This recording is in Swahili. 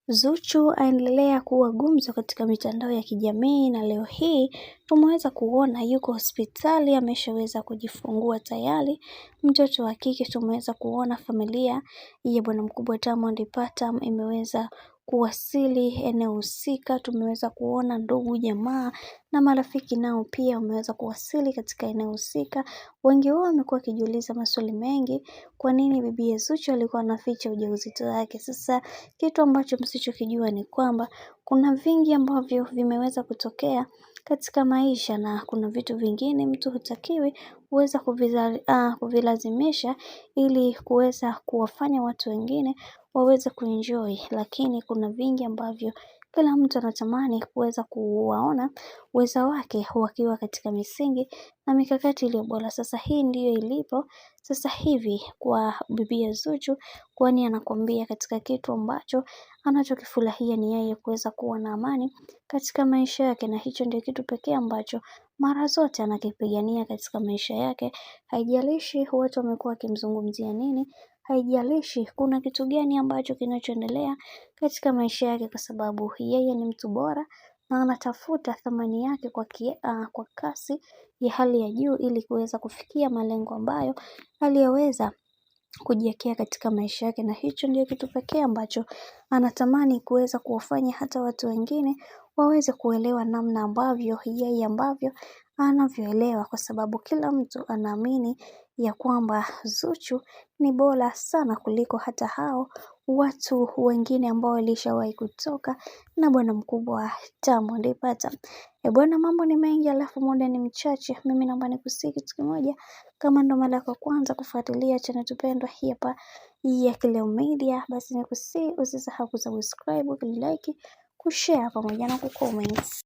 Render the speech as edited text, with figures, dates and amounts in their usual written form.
Zuchu aendelea kuwa gumzo katika mitandao ya kijamii na leo hii tumeweza kuona yuko hospitali ameshaweza kujifungua tayari. Mtoto wa kike tumeweza kuona familia ya bwana mkubwa Diamond Platnumz imeweza kuwasili eneo husika. Tumeweza kuona ndugu jamaa na marafiki nao pia wameweza kuwasili katika eneo husika. Wengi wao wamekuwa wakijiuliza maswali mengi, kwa nini bibi Zuchu alikuwa anaficha ujauzito wake. Sasa kitu ambacho msichokijua ni kwamba kuna vingi ambavyo vimeweza kutokea katika maisha na kuna vitu vingine mtu hutakiwi kuweza kuvilazimisha ili kuweza kuwafanya watu wengine waweze kuenjoy, lakini kuna vingi ambavyo kila mtu anatamani kuweza kuwaona weza wake wakiwa katika misingi na mikakati iliyo bora. Sasa hii ndiyo ilipo sasa hivi kwa bibi Zuchu, kwani anakuambia katika kitu ambacho anachokifurahia ni yeye kuweza kuwa na amani katika maisha yake, na hicho ndio kitu pekee ambacho mara zote anakipigania katika maisha yake. Haijalishi watu wamekuwa wakimzungumzia nini, haijalishi kuna kitu gani ambacho kinachoendelea katika maisha yake, kwa sababu yeye ni mtu bora na anatafuta thamani yake kwa kasi ya hali ya juu ili kuweza kufikia malengo ambayo aliyoweza kujiwekea katika maisha yake, na hicho ndio kitu pekee ambacho anatamani kuweza kuwafanya hata watu wengine waweze kuelewa namna ambavyo yeye ambavyo anavyoelewa, kwa sababu kila mtu anaamini ya kwamba Zuchu ni bora sana kuliko hata hao watu wengine ambao walishawahi kutoka na bwana mkubwa Diamond Platnumz. Bwana, mambo ni mengi alafu muda ni mchache. Mimi naomba nikusihi kitu kimoja, kama ndo mara yako kwanza kufuatilia channel tupendwa hii hapa ya Cleo Media, basi nikusihi usisahau kusubscribe, kulike, kushare pamoja na kucomment.